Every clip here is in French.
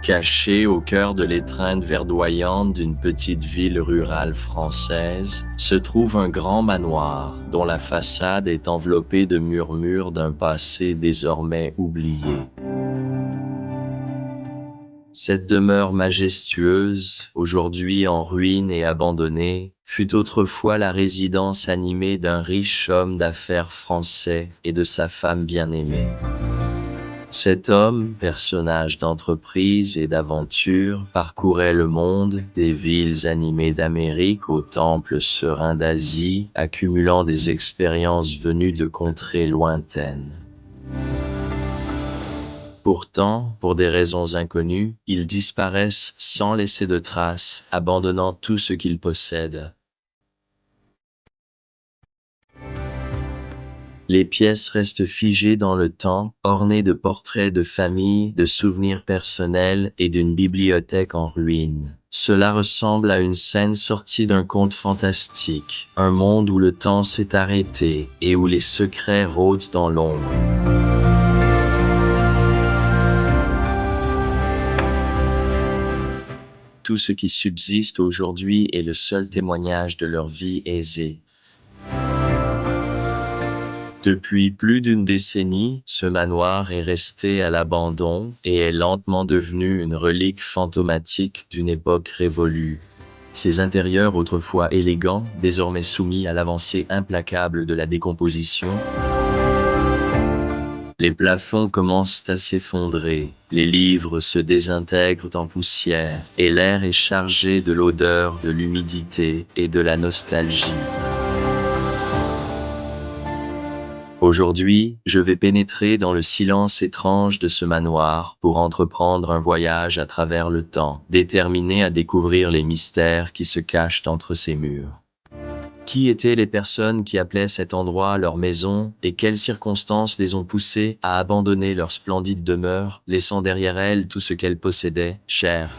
Caché au cœur de l'étreinte verdoyante d'une petite ville rurale française, se trouve un grand manoir dont la façade est enveloppée de murmures d'un passé désormais oublié. Cette demeure majestueuse, aujourd'hui en ruine et abandonnée, fut autrefois la résidence animée d'un riche homme d'affaires français et de sa femme bien-aimée. Cet homme, personnage d'entreprise et d'aventure, parcourait le monde, des villes animées d'Amérique aux temples sereins d'Asie, accumulant des expériences venues de contrées lointaines. Pourtant, pour des raisons inconnues, ils disparaissent sans laisser de traces, abandonnant tout ce qu'ils possèdent. Les pièces restent figées dans le temps, ornées de portraits de famille, de souvenirs personnels et d'une bibliothèque en ruine. Cela ressemble à une scène sortie d'un conte fantastique, un monde où le temps s'est arrêté et où les secrets rôdent dans l'ombre. Tout ce qui subsiste aujourd'hui est le seul témoignage de leur vie aisée. Depuis plus d'une décennie, ce manoir est resté à l'abandon et est lentement devenu une relique fantomatique d'une époque révolue. Ses intérieurs autrefois élégants, désormais soumis à l'avancée implacable de la décomposition. Les plafonds commencent à s'effondrer, les livres se désintègrent en poussière, et l'air est chargé de l'odeur, de l'humidité et de la nostalgie. Aujourd'hui, je vais pénétrer dans le silence étrange de ce manoir pour entreprendre un voyage à travers le temps, déterminé à découvrir les mystères qui se cachent entre ces murs. Qui étaient les personnes qui appelaient cet endroit leur maison et quelles circonstances les ont poussées à abandonner leur splendide demeure, laissant derrière elles tout ce qu'elles possédaient, cher.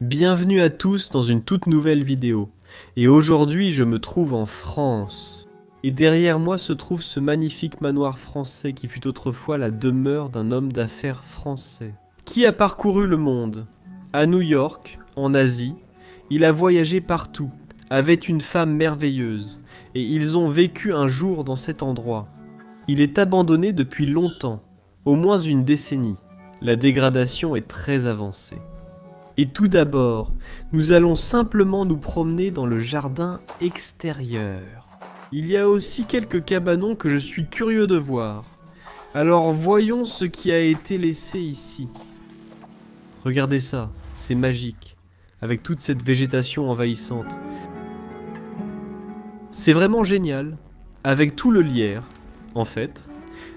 Bienvenue à tous dans une toute nouvelle vidéo. Et aujourd'hui, je me trouve en France. Et derrière moi se trouve ce magnifique manoir français qui fut autrefois la demeure d'un homme d'affaires français. Qui a parcouru le monde? À New York, en Asie, il a voyagé partout, avait une femme merveilleuse, et ils ont vécu un jour dans cet endroit. Il est abandonné depuis longtemps, au moins une décennie. La dégradation est très avancée. Et tout d'abord, nous allons simplement nous promener dans le jardin extérieur. Il y a aussi quelques cabanons que je suis curieux de voir. Alors voyons ce qui a été laissé ici. Regardez ça, c'est magique, avec toute cette végétation envahissante. C'est vraiment génial, avec tout le lierre, en fait.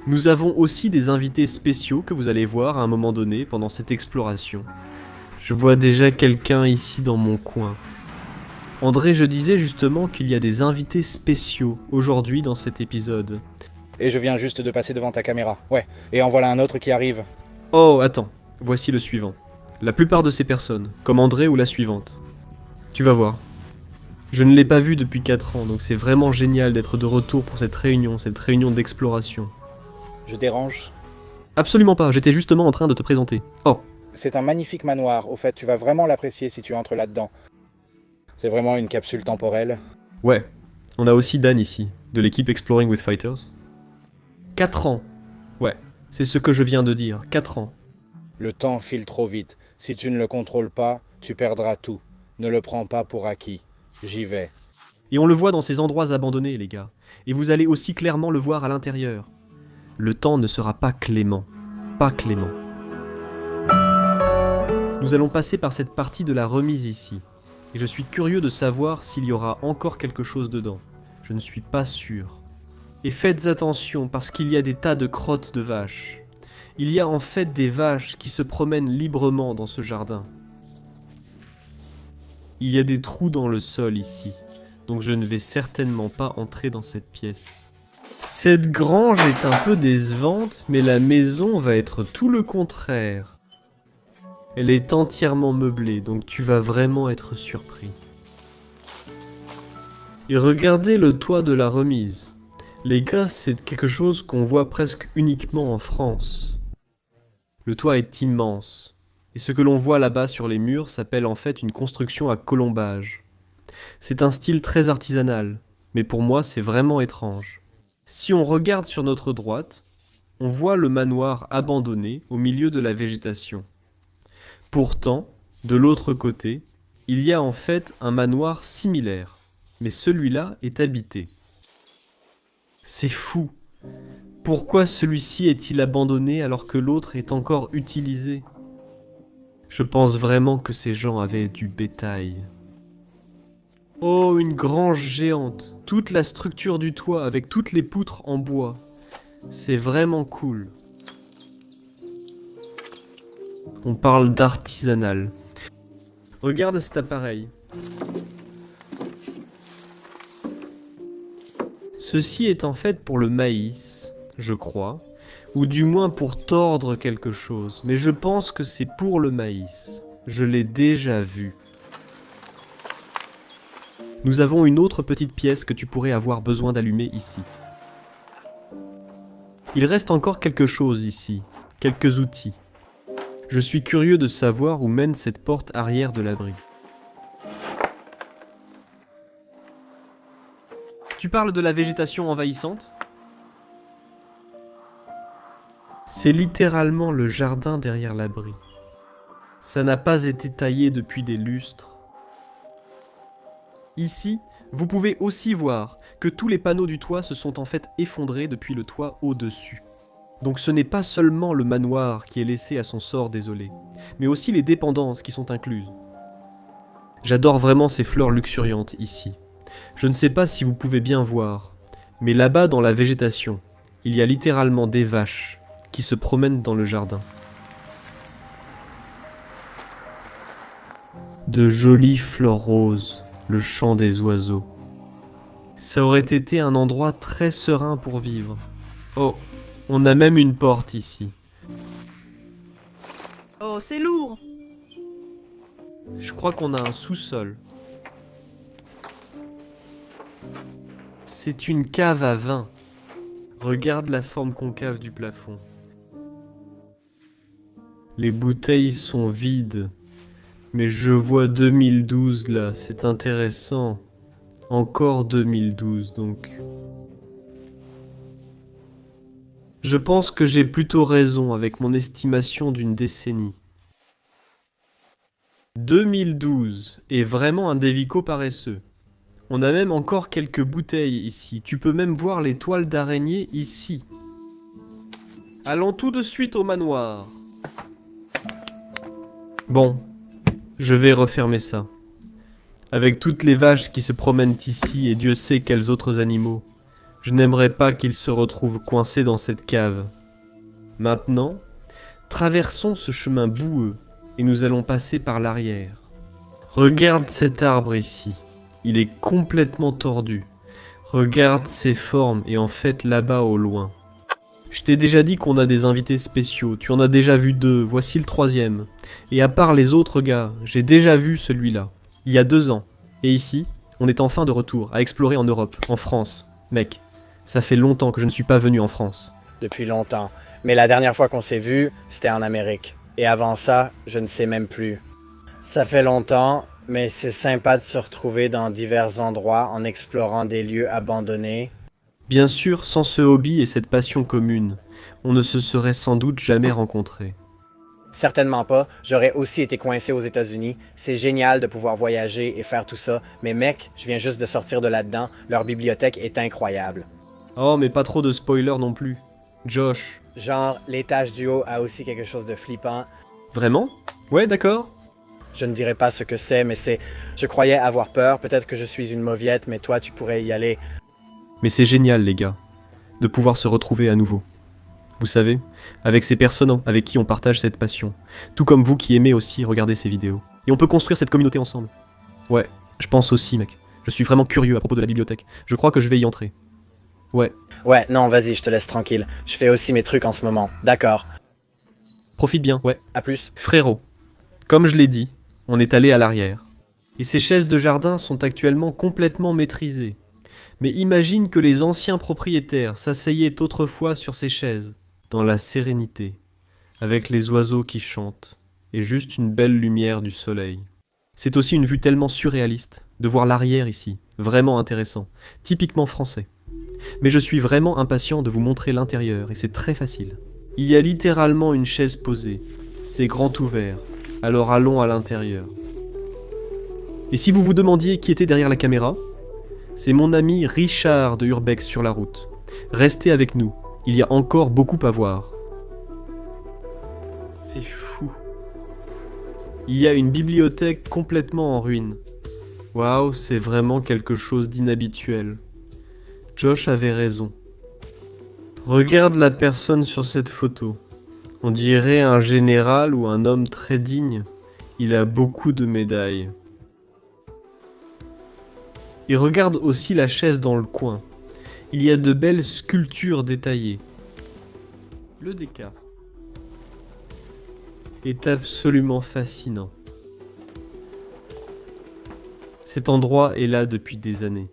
Nous avons aussi des invités spéciaux que vous allez voir à un moment donné pendant cette exploration. Je vois déjà quelqu'un ici dans mon coin. André, je disais justement qu'il y a des invités spéciaux aujourd'hui dans cet épisode. Et je viens juste de passer devant ta caméra. Ouais, et en voilà un autre qui arrive. Oh, attends, voici le suivant. La plupart de ces personnes, comme André ou la suivante. Tu vas voir. Je ne l'ai pas vu depuis 4 ans, donc c'est vraiment génial d'être de retour pour cette réunion d'exploration. Je dérange? Absolument pas, j'étais justement en train de te présenter. Oh, C'est un magnifique manoir, au fait, tu vas vraiment l'apprécier si tu entres là-dedans. C'est vraiment une capsule temporelle. ouais. On a aussi Dan ici, de l'équipe Exploring with Fighters. 4 ans. Ouais, c'est ce que je viens de dire, 4 ans. Le temps file trop vite. Si tu ne le contrôles pas, tu perdras tout. Ne le prends pas pour acquis. J'y vais. Et on le voit dans ces endroits abandonnés, les gars. Et vous allez aussi clairement le voir à l'intérieur. Le temps ne sera pas clément. Pas clément. Nous allons passer par cette partie de la remise ici, et je suis curieux de savoir s'il y aura encore quelque chose dedans. Je ne suis pas sûr. Et faites attention parce qu'il y a des tas de crottes de vaches. Il y a en fait des vaches qui se promènent librement dans ce jardin. Il y a des trous dans le sol ici, donc je ne vais certainement pas entrer dans cette pièce. Cette grange est un peu décevante, mais la maison va être tout le contraire. Elle est entièrement meublée, donc tu vas vraiment être surpris. Et regardez le toit de la remise. Les gars, c'est quelque chose qu'on voit presque uniquement en France. Le toit est immense, et ce que l'on voit là-bas sur les murs s'appelle en fait une construction à colombage. C'est un style très artisanal, mais pour moi c'est vraiment étrange. Si on regarde sur notre droite, on voit le manoir abandonné au milieu de la végétation. Pourtant, de l'autre côté, il y a en fait un manoir similaire, mais celui-là est habité. C'est fou. Pourquoi celui-ci est-il abandonné alors que l'autre est encore utilisé? Je pense vraiment que ces gens avaient du bétail. Oh, une grange géante. Toute la structure du toit avec toutes les poutres en bois. C'est vraiment cool. On parle d'artisanal. Regarde cet appareil. Ceci est en fait pour le maïs, je crois, ou du moins pour tordre quelque chose, mais je pense que c'est pour le maïs. Je l'ai déjà vu. Nous avons une autre petite pièce que tu pourrais avoir besoin d'allumer ici. Il reste encore quelque chose ici, quelques outils. Je suis curieux de savoir où mène cette porte arrière de l'abri. Tu parles de la végétation envahissante? C'est littéralement le jardin derrière l'abri. Ça n'a pas été taillé depuis des lustres. Ici, vous pouvez aussi voir que tous les panneaux du toit se sont en fait effondrés depuis le toit au-dessus. Donc ce n'est pas seulement le manoir qui est laissé à son sort désolé, mais aussi les dépendances qui sont incluses. J'adore vraiment ces fleurs luxuriantes ici. Je ne sais pas si vous pouvez bien voir, mais là-bas dans la végétation, il y a littéralement des vaches qui se promènent dans le jardin. De jolies fleurs roses, le chant des oiseaux. Ça aurait été un endroit très serein pour vivre. Oh, on a même une porte ici. Oh, c'est lourd! Je crois qu'on a un sous-sol. C'est une cave à vin. Regarde la forme concave du plafond. Les bouteilles sont vides. Mais je vois 2012 là, c'est intéressant. Encore 2012 donc. Je pense que j'ai plutôt raison avec mon estimation d'une décennie. 2012 est vraiment un dévico paresseux. On a même encore quelques bouteilles ici. Tu peux même voir les toiles d'araignée ici. Allons tout de suite au manoir. Bon, je vais refermer ça. Avec toutes les vaches qui se promènent ici et Dieu sait quels autres animaux, je n'aimerais pas qu'ils se retrouvent coincés dans cette cave. Maintenant, traversons ce chemin boueux et nous allons passer par l'arrière. Regarde cet arbre ici. Il est complètement tordu. Regarde ses formes et en fait là-bas au loin. Je t'ai déjà dit qu'on a des invités spéciaux. Tu en as déjà vu 2. Voici le 3e. Et à part les autres gars, j'ai déjà vu celui-là. Il y a 2 ans. Et ici, on est enfin de retour, à explorer en Europe, en France. Mec, ça fait longtemps que je ne suis pas venu en France. Depuis longtemps. Mais la dernière fois qu'on s'est vu, c'était en Amérique. Et avant ça, je ne sais même plus. Ça fait longtemps, mais c'est sympa de se retrouver dans divers endroits en explorant des lieux abandonnés. Bien sûr, sans ce hobby et cette passion commune, on ne se serait sans doute jamais rencontrés. Certainement pas, j'aurais aussi été coincé aux États-Unis. C'est génial de pouvoir voyager et faire tout ça, mais mec, je viens juste de sortir de là-dedans, leur bibliothèque est incroyable. Oh, mais pas trop de spoilers non plus. Josh. Genre, l'étage du haut a aussi quelque chose de flippant. Vraiment? Ouais, d'accord. Je ne dirai pas ce que c'est, mais c'est... Je croyais avoir peur, peut-être que je suis une mauviette, mais toi tu pourrais y aller. Mais c'est génial, les gars, de pouvoir se retrouver à nouveau. Vous savez, avec ces personnes avec qui on partage cette passion. Tout comme vous qui aimez aussi regarder ces vidéos. Et on peut construire cette communauté ensemble. Ouais, je pense aussi, mec. Je suis vraiment curieux à propos de la bibliothèque. Je crois que je vais y entrer. Ouais, Ouais, non, vas-y, je te laisse tranquille. Je fais aussi mes trucs en ce moment. D'accord. profite bien, ouais. À plus. Frérot, comme je l'ai dit, on est allé à l'arrière. Et ces chaises de jardin sont actuellement complètement maîtrisées. Mais imagine que les anciens propriétaires s'asseyaient autrefois sur ces chaises, dans la sérénité, avec les oiseaux qui chantent, et juste une belle lumière du soleil. C'est aussi une vue tellement surréaliste, de voir l'arrière ici, vraiment intéressant, typiquement français. Mais je suis vraiment impatient de vous montrer l'intérieur, et c'est très facile. Il y a littéralement une chaise posée, c'est grand ouvert, alors allons à l'intérieur. Et si vous vous demandiez qui était derrière la caméra, c'est mon ami Richard de Urbex sur la route. Restez avec nous, il y a encore beaucoup à voir. C'est fou. Il y a une bibliothèque complètement en ruine. Waouh, c'est vraiment quelque chose d'inhabituel. Josh avait raison. Regarde la personne sur cette photo. On dirait un général ou un homme très digne. Il a beaucoup de médailles. Et regarde aussi la chaise dans le coin. Il y a de belles sculptures détaillées. Le déca est absolument fascinant. Cet endroit est là depuis des années.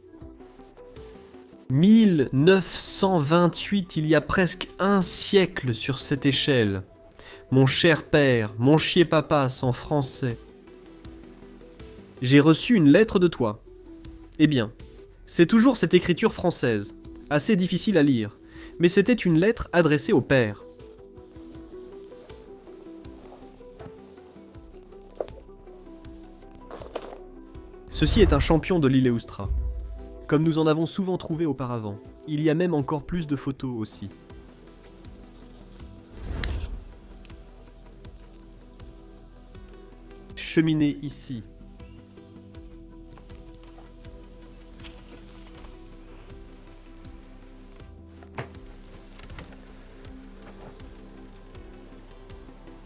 1928, il y a presque un siècle sur cette échelle. Mon cher père, mon chier papas en français. J'ai reçu une lettre de toi. Eh bien, c'est toujours cette écriture française, assez difficile à lire, mais c'était une lettre adressée au père. Ceci est un champion de l'île Eustra. Comme nous en avons souvent trouvé auparavant, il y a même encore plus de photos aussi. Cheminée ici.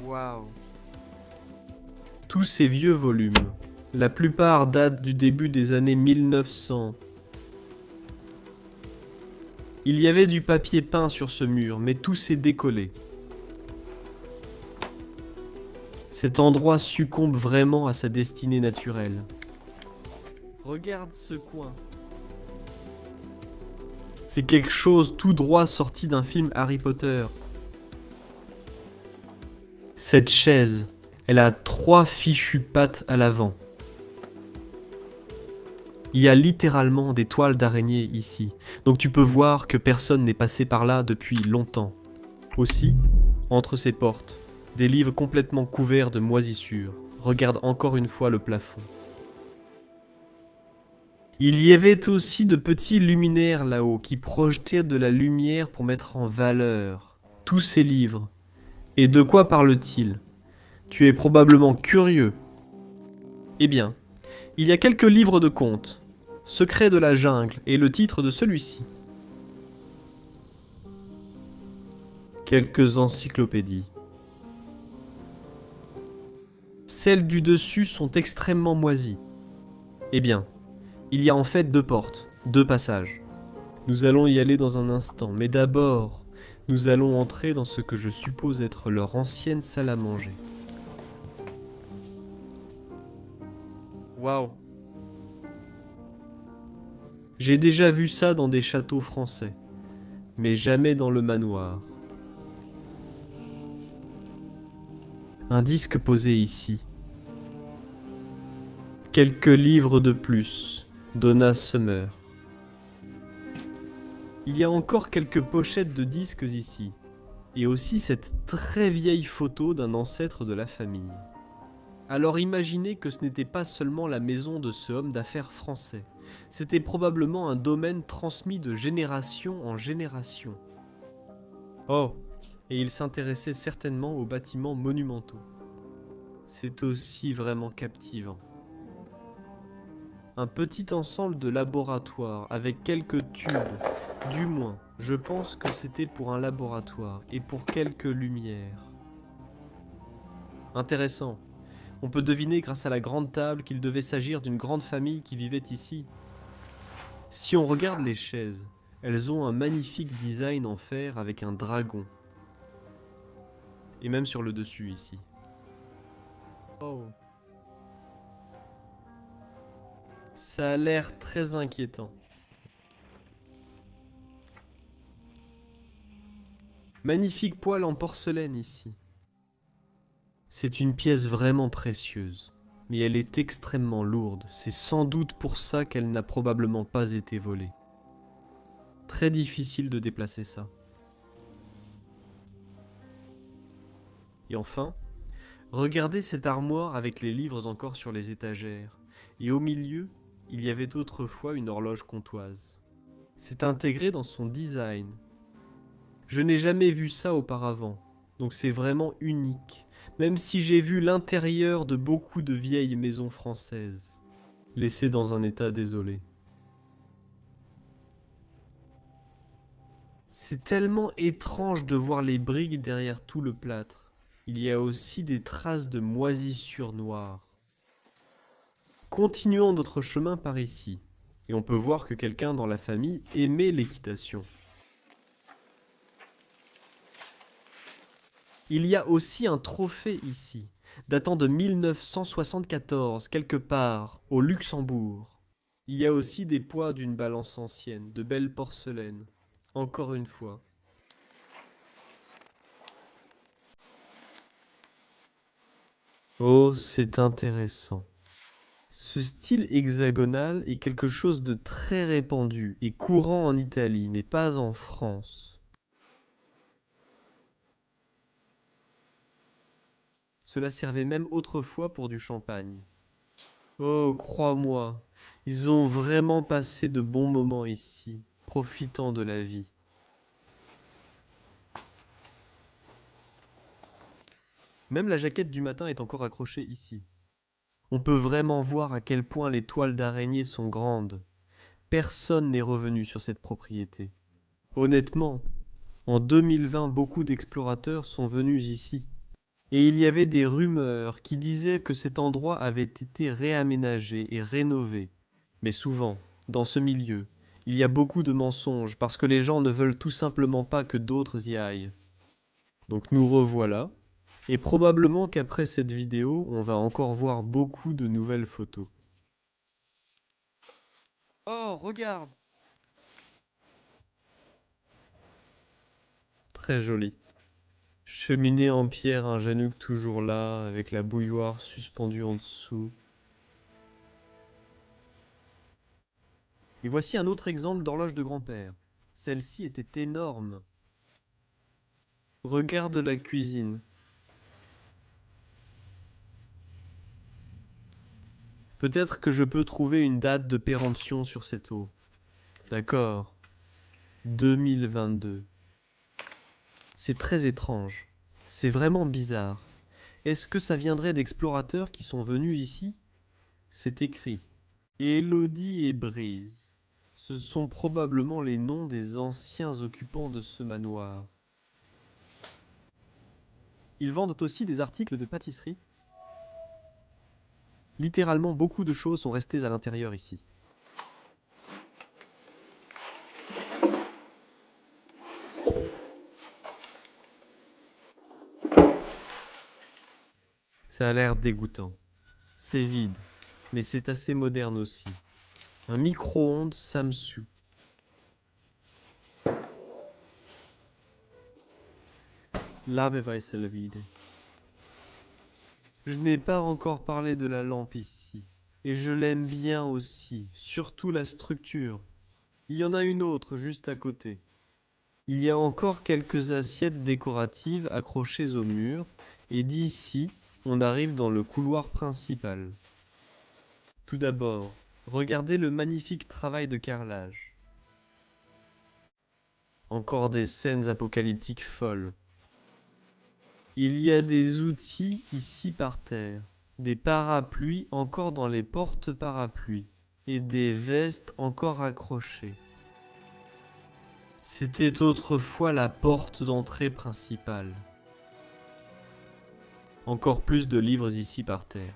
Waouh. Tous ces vieux volumes, la plupart datent du début des années 1900. Il y avait du papier peint sur ce mur, mais tout s'est décollé. Cet endroit succombe vraiment à sa destinée naturelle. Regarde ce coin. C'est quelque chose tout droit sorti d'un film Harry Potter. Cette chaise, elle a 3 fichues pattes à l'avant. Il y a littéralement des toiles d'araignée ici, donc tu peux voir que personne n'est passé par là depuis longtemps. Aussi, entre ces portes, des livres complètement couverts de moisissures. Regarde encore une fois le plafond. Il y avait aussi de petits luminaires là-haut qui projetaient de la lumière pour mettre en valeur tous ces livres. Et de quoi parle-t-il ? Tu es probablement curieux. Eh bien, il y a quelques livres de contes. Secret de la jungle est le titre de celui-ci. Quelques encyclopédies. Celles du dessus sont extrêmement moisies. Eh bien, il y a en fait 2 portes, 2 passages. Nous allons y aller dans un instant, mais d'abord, nous allons entrer dans ce que je suppose être leur ancienne salle à manger. Waouh! J'ai déjà vu ça dans des châteaux français, mais jamais dans le manoir. Un disque posé ici. Quelques livres de plus, Donna Summer. Il y a encore quelques pochettes de disques ici, et aussi cette très vieille photo d'un ancêtre de la famille. Alors imaginez que ce n'était pas seulement la maison de ce homme d'affaires français, c'était probablement un domaine transmis de génération en génération. Oh, et il s'intéressait certainement aux bâtiments monumentaux. c'est aussi vraiment captivant. Un petit ensemble de laboratoire avec quelques tubes, du moins, je pense que c'était pour un laboratoire et pour quelques lumières. Intéressant. On peut deviner grâce à la grande table qu'il devait s'agir d'une grande famille qui vivait ici. Si on regarde les chaises, elles ont un magnifique design en fer avec un dragon. Et même sur le dessus ici. Oh. Ça a l'air très inquiétant. Magnifique poêle en porcelaine ici. C'est une pièce vraiment précieuse, mais elle est extrêmement lourde. C'est sans doute pour ça qu'elle n'a probablement pas été volée. Très difficile de déplacer ça. Et enfin, regardez cette armoire avec les livres encore sur les étagères. Et au milieu, il y avait autrefois une horloge comptoise. C'est intégré dans son design. Je n'ai jamais vu ça auparavant, donc c'est vraiment unique, même si j'ai vu l'intérieur de beaucoup de vieilles maisons françaises, laissées dans un état désolé. C'est tellement étrange de voir les briques derrière tout le plâtre. Il y a aussi des traces de moisissure noire. Continuons notre chemin par ici, et on peut voir que quelqu'un dans la famille aimait l'équitation. Il y a aussi un trophée ici, datant de 1974, quelque part, au Luxembourg. Il y a aussi des poids d'une balance ancienne, de belles porcelaines, encore une fois. Oh, c'est intéressant. Ce style hexagonal est quelque chose de très répandu et courant en Italie, mais pas en France. Cela servait même autrefois pour du champagne. Oh, crois-moi, ils ont vraiment passé de bons moments ici, profitant de la vie. Même la jaquette du matin est encore accrochée ici. On peut vraiment voir à quel point les toiles d'araignée sont grandes. Personne n'est revenu sur cette propriété. Honnêtement, en 2020, beaucoup d'explorateurs sont venus ici. Et il y avait des rumeurs qui disaient que cet endroit avait été réaménagé et rénové. Mais souvent, dans ce milieu, il y a beaucoup de mensonges parce que les gens ne veulent tout simplement pas que d'autres y aillent. Donc nous revoilà. Et probablement qu'après cette vidéo, on va encore voir beaucoup de nouvelles photos. Oh, regarde! Très joli. Cheminée en pierre ingénuque toujours là, avec la bouilloire suspendue en dessous. Et voici un autre exemple d'horloge de grand-père. Celle-ci était énorme. Regarde la cuisine. Peut-être que je peux trouver une date de péremption sur cette eau. D'accord. 2022. C'est très étrange. C'est vraiment bizarre. Est-ce que ça viendrait d'explorateurs qui sont venus ici? C'est écrit. Élodie et Brise. Ce sont probablement les noms des anciens occupants de ce manoir. Ils vendent aussi des articles de pâtisserie. Littéralement, beaucoup de choses sont restées à l'intérieur ici. Ça a l'air dégoûtant. C'est vide, mais c'est assez moderne aussi. Un micro-ondes Samsung. Laveweissel vide. Je n'ai pas encore parlé de la lampe ici. Et je l'aime bien aussi, surtout la structure. Il y en a une autre juste à côté. Il y a encore quelques assiettes décoratives accrochées au mur, et d'ici, on arrive dans le couloir principal. Tout d'abord, regardez le magnifique travail de carrelage. Encore des scènes apocalyptiques folles. Il y a des outils ici par terre, des parapluies encore dans les porte-parapluies, et des vestes encore accrochées. C'était autrefois la porte d'entrée principale. Encore plus de livres ici par terre.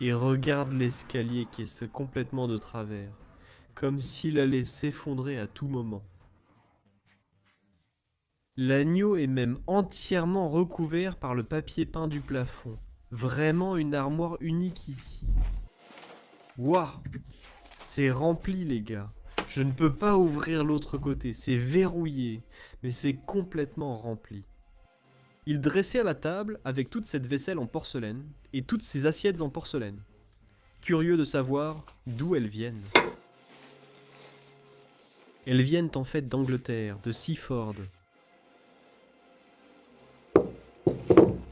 Et regarde l'escalier qui est complètement de travers, comme s'il allait s'effondrer à tout moment. L'agneau est même entièrement recouvert par le papier peint du plafond. Vraiment une armoire unique ici. Waouh! C'est rempli les gars. Je ne peux pas ouvrir l'autre côté, c'est verrouillé, mais c'est complètement rempli. Il dressait à la table avec toute cette vaisselle en porcelaine et toutes ces assiettes en porcelaine. Curieux de savoir d'où elles viennent. Elles viennent en fait d'Angleterre, de Seaford.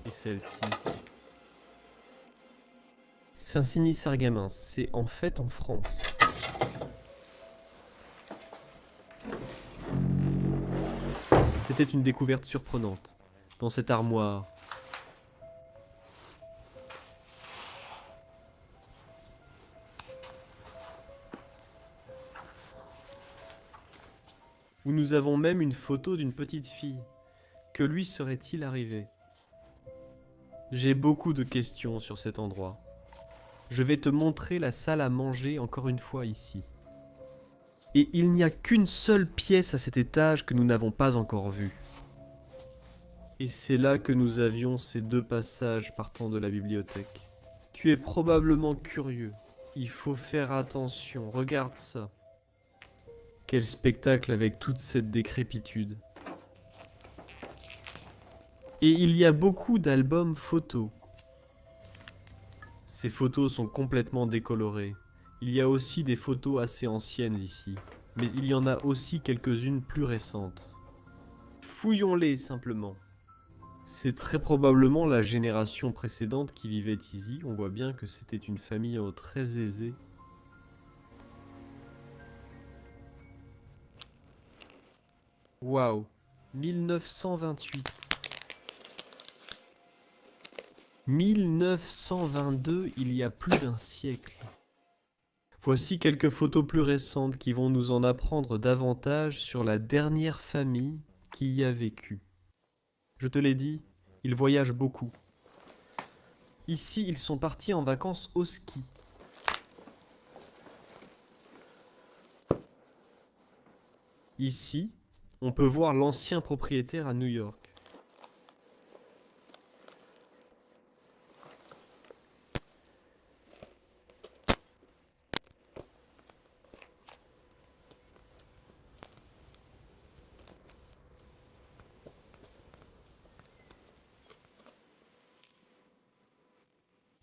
Et celle-ci. Saint-Cynis-Sargamins, c'est en fait en France. C'était une découverte surprenante, dans cette armoire. Où nous avons même une photo d'une petite fille. Que lui serait-il arrivé? J'ai beaucoup de questions sur cet endroit. Je vais te montrer la salle à manger encore une fois ici. Et il n'y a qu'une seule pièce à cet étage que nous n'avons pas encore vue. Et c'est là que nous avions ces deux passages partant de la bibliothèque. Tu es probablement curieux. Il faut faire attention, regarde ça. Quel spectacle avec toute cette décrépitude. Et il y a beaucoup d'albums photos. Ces photos sont complètement décolorées. Il y a aussi des photos assez anciennes ici, mais il y en a aussi quelques-unes plus récentes. Fouillons-les simplement. C'est très probablement la génération précédente qui vivait ici. On voit bien que c'était une famille très aisée. Waouh, 1928. 1922, il y a plus d'un siècle. Voici quelques photos plus récentes qui vont nous en apprendre davantage sur la dernière famille qui y a vécu. Je te l'ai dit, ils voyagent beaucoup. Ici, ils sont partis en vacances au ski. Ici, on peut voir l'ancien propriétaire à New York.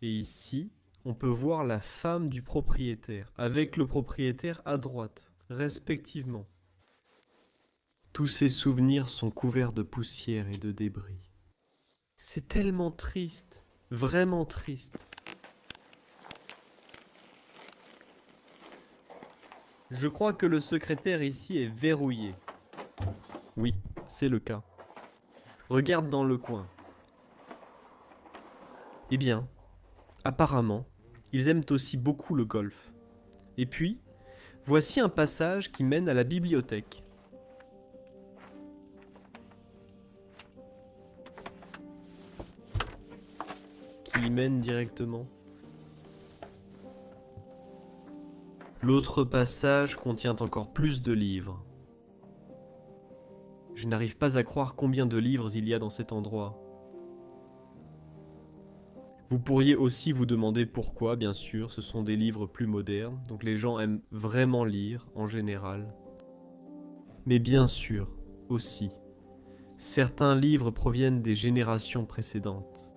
Et ici, on peut voir la femme du propriétaire, avec le propriétaire à droite, respectivement. Tous ces souvenirs sont couverts de poussière et de débris. C'est tellement triste, vraiment triste. Je crois que le secrétaire ici est verrouillé. Oui, c'est le cas. Regarde dans le coin. Eh bien, apparemment, ils aiment aussi beaucoup le golf. Et puis, voici un passage qui mène à la bibliothèque. Qui y mène directement. L'autre passage contient encore plus de livres. Je n'arrive pas à croire combien de livres il y a dans cet endroit. Vous pourriez aussi vous demander pourquoi, bien sûr, ce sont des livres plus modernes, donc les gens aiment vraiment lire en général. Mais bien sûr, aussi, certains livres proviennent des générations précédentes.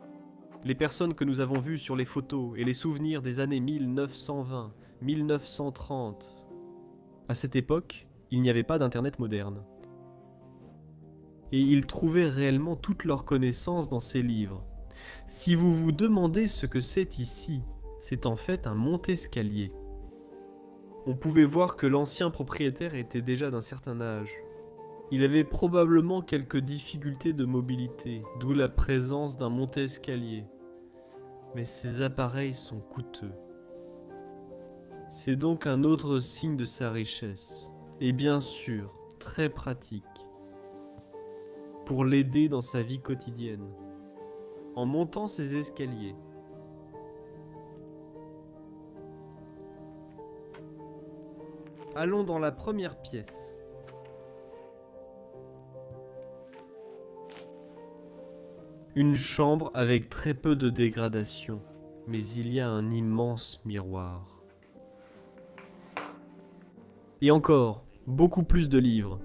Les personnes que nous avons vues sur les photos et les souvenirs des années 1920, 1930. À cette époque, il n'y avait pas d'internet moderne. Et ils trouvaient réellement toutes leurs connaissances dans ces livres. Si vous vous demandez ce que c'est ici, c'est en fait un monte-escalier. On pouvait voir que l'ancien propriétaire était déjà d'un certain âge. Il avait probablement quelques difficultés de mobilité, d'où la présence d'un monte-escalier. Mais ces appareils sont coûteux. C'est donc un autre signe de sa richesse, et bien sûr, très pratique, pour l'aider dans sa vie quotidienne, en montant ses escaliers. Allons dans la première pièce. Une chambre avec très peu de dégradation, mais il y a un immense miroir. Et encore, beaucoup plus de livres.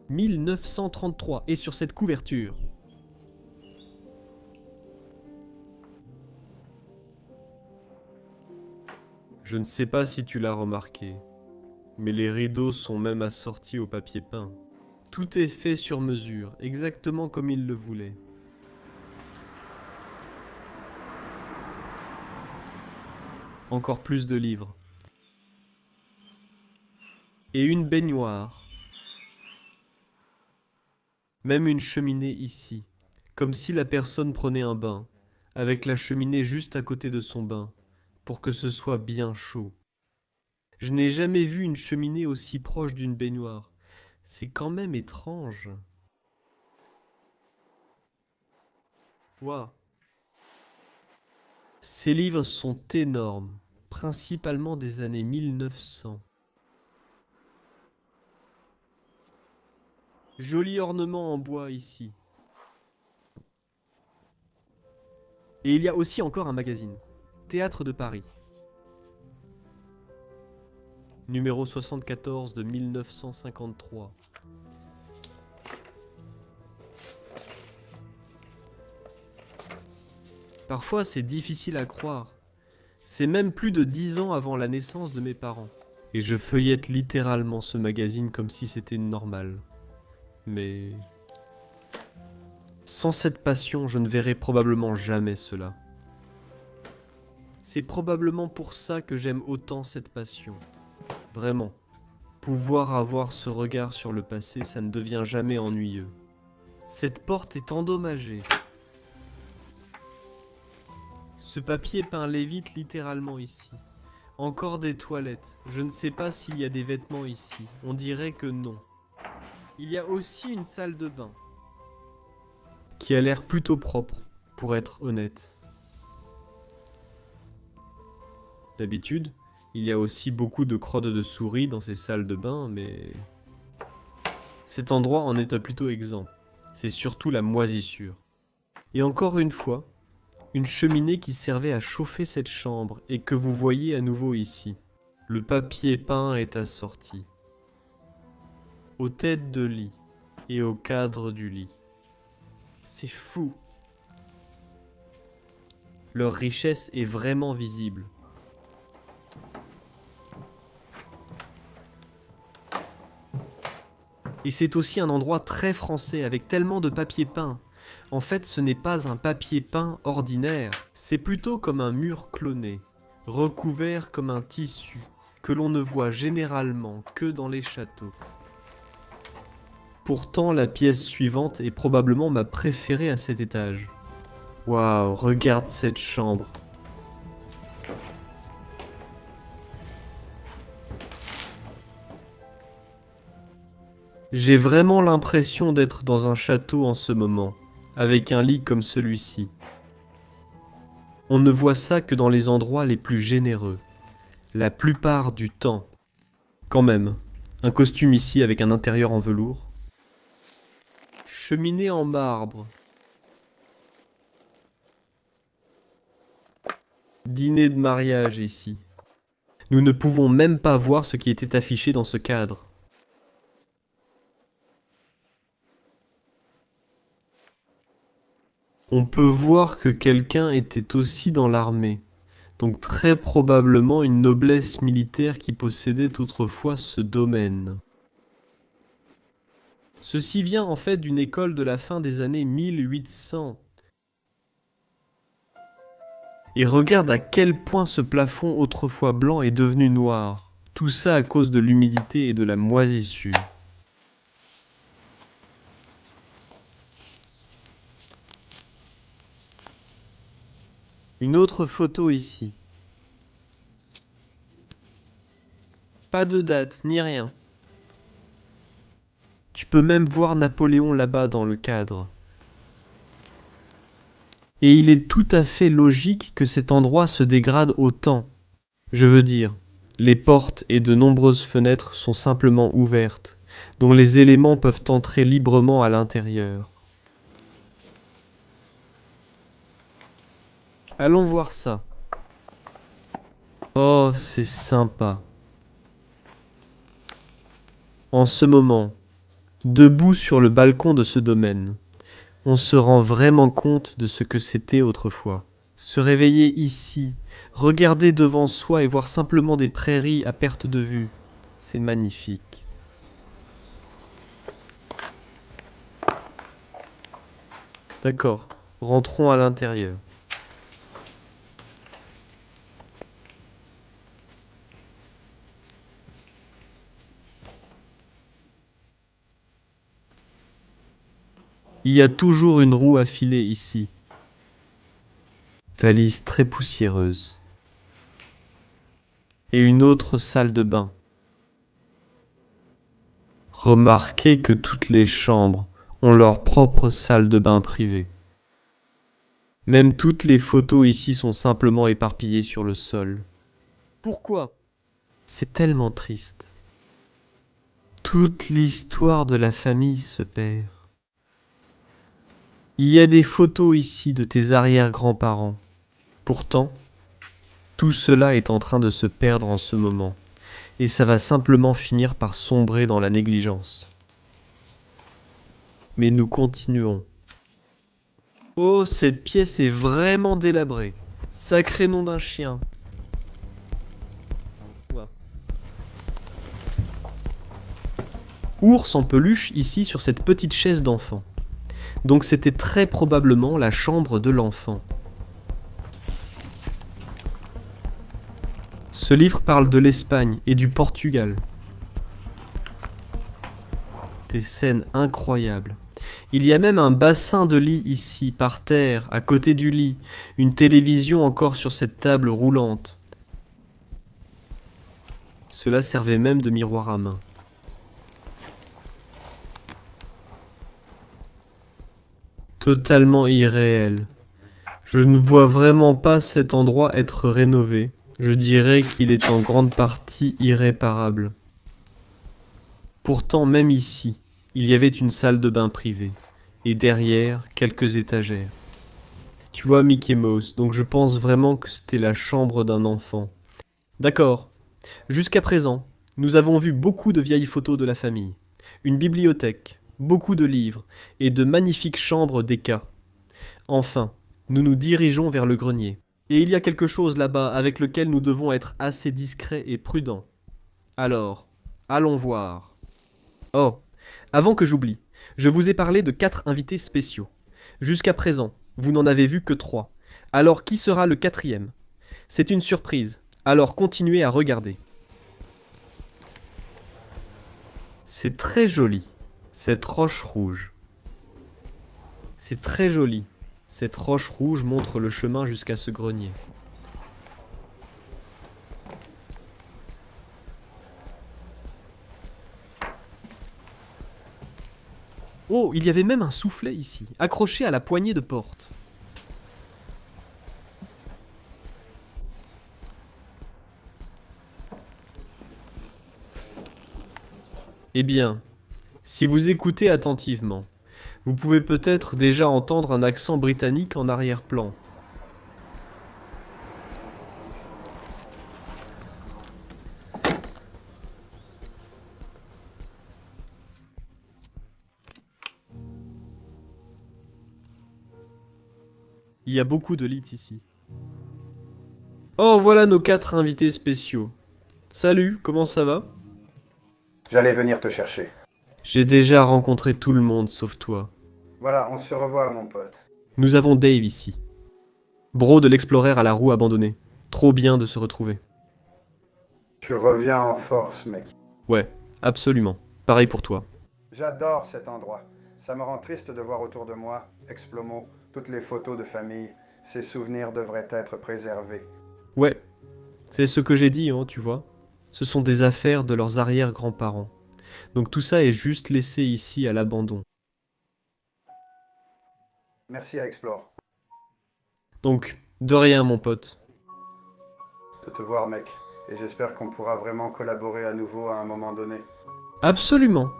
1933, et sur cette couverture. Je ne sais pas si tu l'as remarqué, mais les rideaux sont même assortis au papier peint. Tout est fait sur mesure, exactement comme il le voulait. Encore plus de livres. Et une baignoire. Même une cheminée ici, comme si la personne prenait un bain, avec la cheminée juste à côté de son bain, pour que ce soit bien chaud. Je n'ai jamais vu une cheminée aussi proche d'une baignoire. C'est quand même étrange. Waouh. Ces livres sont énormes, principalement des années 1900. Joli ornement en bois ici. Et il y a aussi encore un magazine. Théâtre de Paris. Numéro 74 de 1953. Parfois c'est difficile à croire. C'est même plus de 10 ans avant la naissance de mes parents. Et je feuillette littéralement ce magazine comme si c'était normal. Mais... sans cette passion, je ne verrai probablement jamais cela. C'est probablement pour ça que j'aime autant cette passion. Vraiment. Pouvoir avoir ce regard sur le passé, ça ne devient jamais ennuyeux. Cette porte est endommagée. Ce papier peint l'évite littéralement ici. Encore des toilettes. Je ne sais pas s'il y a des vêtements ici. On dirait que non. Il y a aussi une salle de bain. Qui a l'air plutôt propre, pour être honnête. D'habitude, il y a aussi beaucoup de crottes de souris dans ces salles de bain, mais... cet endroit en est plutôt exempt. C'est surtout la moisissure. Et encore une fois, une cheminée qui servait à chauffer cette chambre et que vous voyez à nouveau ici. Le papier peint est assorti. Aux têtes de lit et au cadre du lit. C'est fou. Leur richesse est vraiment visible. Et c'est aussi un endroit très français avec tellement de papier peint. En fait, ce n'est pas un papier peint ordinaire, c'est plutôt comme un mur cloné, recouvert comme un tissu, que l'on ne voit généralement que dans les châteaux. Pourtant, la pièce suivante est probablement ma préférée à cet étage. Waouh, regarde cette chambre. J'ai vraiment l'impression d'être dans un château en ce moment, avec un lit comme celui-ci. On ne voit ça que dans les endroits les plus généreux, la plupart du temps. Quand même, un costume ici avec un intérieur en velours. Cheminée en marbre. Dîner de mariage ici. Nous ne pouvons même pas voir ce qui était affiché dans ce cadre. On peut voir que quelqu'un était aussi dans l'armée, donc très probablement une noblesse militaire qui possédait autrefois ce domaine. Ceci vient en fait d'une école de la fin des années 1800. Et regarde à quel point ce plafond autrefois blanc est devenu noir. Tout ça à cause de l'humidité et de la moisissure. Une autre photo ici. Pas de date, ni rien. Tu peux même voir Napoléon là-bas dans le cadre. Et il est tout à fait logique que cet endroit se dégrade autant. Je veux dire, les portes et de nombreuses fenêtres sont simplement ouvertes, dont les éléments peuvent entrer librement à l'intérieur. Allons voir ça. Oh, c'est sympa. En ce moment, debout sur le balcon de ce domaine, on se rend vraiment compte de ce que c'était autrefois. Se réveiller ici, regarder devant soi et voir simplement des prairies à perte de vue, c'est magnifique. D'accord, rentrons à l'intérieur. Il y a toujours une roue à filer ici. Valise très poussiéreuse. Et une autre salle de bain. Remarquez que toutes les chambres ont leur propre salle de bain privée. Même toutes les photos ici sont simplement éparpillées sur le sol. Pourquoi? C'est tellement triste. Toute l'histoire de la famille se perd. Il y a des photos ici de tes arrière-grands-parents. Pourtant, tout cela est en train de se perdre en ce moment. Et ça va simplement finir par sombrer dans la négligence. Mais nous continuons. Oh, cette pièce est vraiment délabrée. Sacré nom d'un chien. Ours en peluche ici sur cette petite chaise d'enfant. Donc c'était très probablement la chambre de l'enfant. Ce livre parle de l'Espagne et du Portugal. Des scènes incroyables. Il y a même un bassin de lit ici, par terre, à côté du lit. Une télévision encore sur cette table roulante. Cela servait même de miroir à main. Totalement irréel. Je ne vois vraiment pas cet endroit être rénové. Je dirais qu'il est en grande partie irréparable. Pourtant, même ici, il y avait une salle de bain privée. Et derrière, quelques étagères. Tu vois Mickey Mouse, donc je pense vraiment que c'était la chambre d'un enfant. D'accord. Jusqu'à présent, nous avons vu beaucoup de vieilles photos de la famille. Une bibliothèque, beaucoup de livres et de magnifiques chambres d'Eka. Enfin, nous nous dirigeons vers le grenier. Et il y a quelque chose là-bas avec lequel nous devons être assez discrets et prudents. Alors, allons voir. Oh, avant que j'oublie, je vous ai parlé de 4 invités spéciaux. Jusqu'à présent, vous n'en avez vu que 3. Alors qui sera le 4e? C'est une surprise, alors continuez à regarder. C'est très joli, cette roche rouge. C'est très joli. Cette roche rouge montre le chemin jusqu'à ce grenier. Oh, il y avait même un soufflet ici, accroché à la poignée de porte. Eh bien, si vous écoutez attentivement, vous pouvez peut-être déjà entendre un accent britannique en arrière-plan. Il y a beaucoup de lits ici. Oh, voilà nos 4 invités spéciaux. Salut, comment ça va? J'allais venir te chercher. J'ai déjà rencontré tout le monde sauf toi. Voilà, on se revoit, mon pote. Nous avons Dave ici. Bro de l'explorer à la roue abandonnée. Trop bien de se retrouver. Tu reviens en force, mec. Ouais, absolument. Pareil pour toi. J'adore cet endroit. Ça me rend triste de voir autour de moi, Explomo, toutes les photos de famille. Ces souvenirs devraient être préservés. Ouais, c'est ce que j'ai dit, hein, tu vois. Ce sont des affaires de leurs arrière-grands-parents. Donc tout ça est juste laissé ici à l'abandon. Merci à Explore. Donc, de rien mon pote. De te voir, mec. Et j'espère qu'on pourra vraiment collaborer à nouveau à un moment donné. Absolument,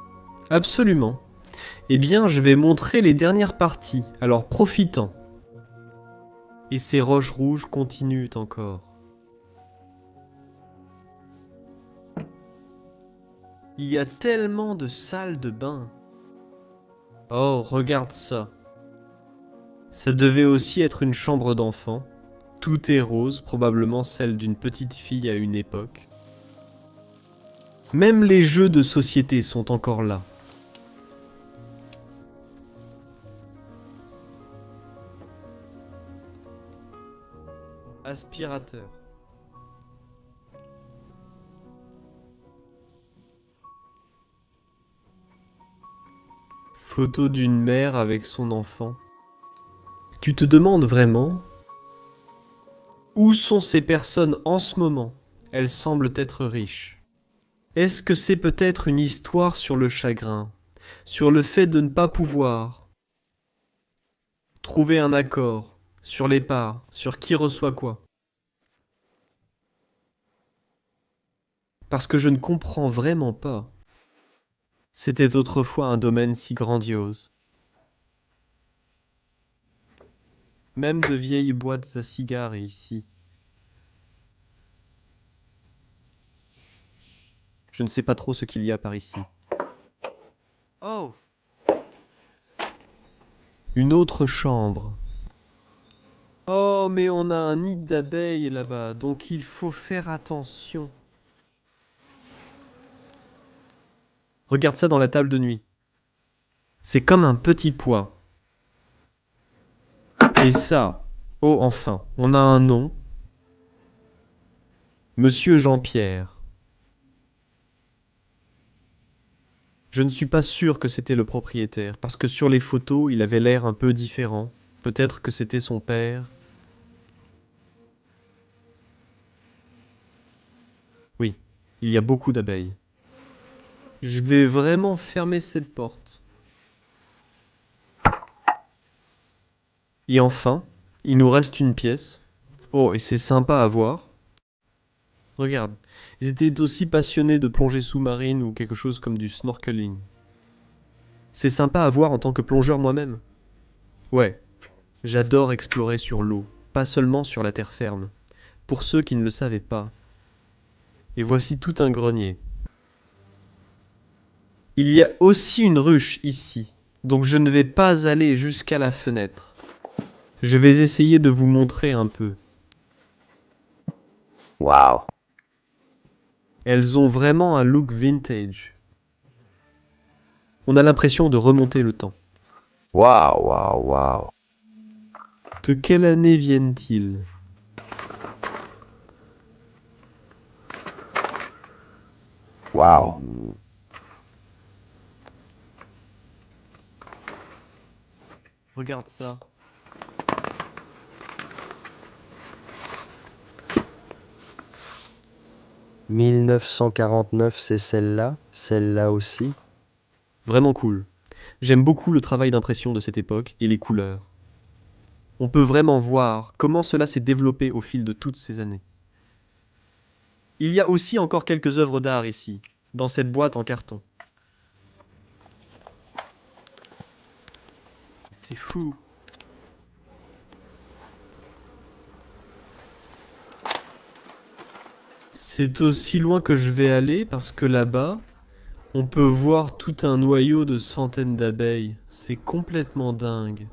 absolument. Eh bien, je vais montrer les dernières parties, alors profitant. Et ces roches rouges continuent encore. Il y a tellement de salles de bain. Oh, regarde ça. Ça devait aussi être une chambre d'enfant. Tout est rose, probablement celle d'une petite fille à une époque. Même les jeux de société sont encore là. Aspirateur. Photo d'une mère avec son enfant. Tu te demandes vraiment où sont ces personnes en ce moment? Elles semblent être riches. Est-ce que c'est peut-être une histoire sur le chagrin, sur le fait de ne pas pouvoir trouver un accord sur les parts, sur qui reçoit quoi? Parce que je ne comprends vraiment pas. C'était autrefois un domaine si grandiose. Même de vieilles boîtes à cigares ici. Je ne sais pas trop ce qu'il y a par ici. Oh! Une autre chambre. Oh, mais on a un nid d'abeilles là-bas, donc il faut faire attention. Regarde ça dans la table de nuit. C'est comme un petit pois. Et ça, oh enfin, on a un nom. Monsieur Jean-Pierre. Je ne suis pas sûr que c'était le propriétaire, parce que sur les photos, il avait l'air un peu différent. Peut-être que c'était son père. Oui, il y a beaucoup d'abeilles. Je vais vraiment fermer cette porte. Et enfin, il nous reste une pièce. Oh, et c'est sympa à voir. Regarde, ils étaient aussi passionnés de plongée sous-marine ou quelque chose comme du snorkeling. C'est sympa à voir en tant que plongeur moi-même. Ouais, j'adore explorer sur l'eau, pas seulement sur la terre ferme. Pour ceux qui ne le savaient pas. Et voici tout un grenier. Il y a aussi une ruche ici, donc je ne vais pas aller jusqu'à la fenêtre. Je vais essayer de vous montrer un peu. Waouh. Elles ont vraiment un look vintage. On a l'impression de remonter le temps. Waouh, waouh, waouh. De quelle année viennent-ils? Waouh. Regarde ça. « 1949, c'est celle-là aussi. Vraiment cool. J'aime beaucoup le travail d'impression de cette époque et les couleurs. On peut vraiment voir comment cela s'est développé au fil de toutes ces années. Il y a aussi encore quelques œuvres d'art ici, dans cette boîte en carton. C'est fou. C'est aussi loin que je vais aller parce que là-bas, on peut voir tout un noyau de centaines d'abeilles. C'est complètement dingue.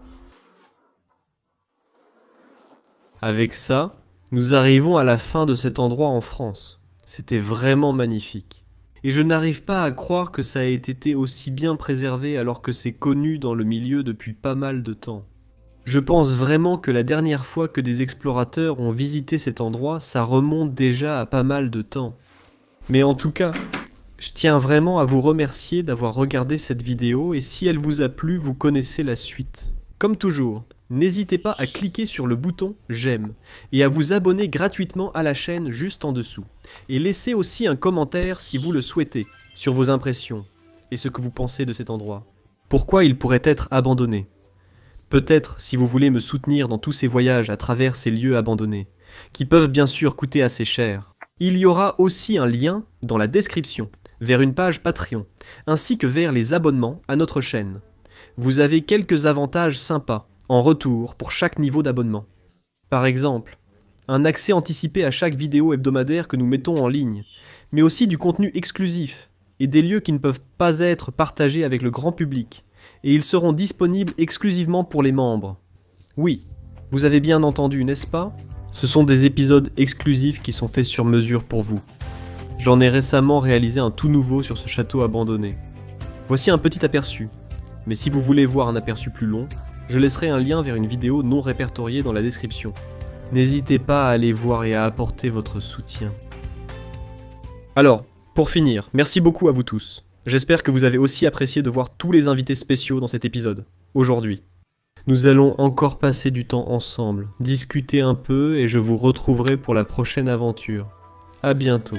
Avec ça, nous arrivons à la fin de cet endroit en France. C'était vraiment magnifique. Et je n'arrive pas à croire que ça ait été aussi bien préservé alors que c'est connu dans le milieu depuis pas mal de temps. Je pense vraiment que la dernière fois que des explorateurs ont visité cet endroit, ça remonte déjà à pas mal de temps. Mais en tout cas, je tiens vraiment à vous remercier d'avoir regardé cette vidéo et si elle vous a plu, vous connaissez la suite. Comme toujours, n'hésitez pas à cliquer sur le bouton j'aime et à vous abonner gratuitement à la chaîne juste en dessous. Et laissez aussi un commentaire si vous le souhaitez sur vos impressions et ce que vous pensez de cet endroit. Pourquoi il pourrait être abandonné? Peut-être si vous voulez me soutenir dans tous ces voyages à travers ces lieux abandonnés, qui peuvent bien sûr coûter assez cher. Il y aura aussi un lien dans la description vers une page Patreon, ainsi que vers les abonnements à notre chaîne. Vous avez quelques avantages sympas en retour pour chaque niveau d'abonnement. Par exemple, un accès anticipé à chaque vidéo hebdomadaire que nous mettons en ligne, mais aussi du contenu exclusif et des lieux qui ne peuvent pas être partagés avec le grand public, et ils seront disponibles exclusivement pour les membres. Oui, vous avez bien entendu, n'est-ce pas? Ce sont des épisodes exclusifs qui sont faits sur mesure pour vous. J'en ai récemment réalisé un tout nouveau sur ce château abandonné. Voici un petit aperçu, mais si vous voulez voir un aperçu plus long, je laisserai un lien vers une vidéo non répertoriée dans la description. N'hésitez pas à aller voir et à apporter votre soutien. Alors, pour finir, merci beaucoup à vous tous. J'espère que vous avez aussi apprécié de voir tous les invités spéciaux dans cet épisode, aujourd'hui. Nous allons encore passer du temps ensemble, discuter un peu et je vous retrouverai pour la prochaine aventure. À bientôt.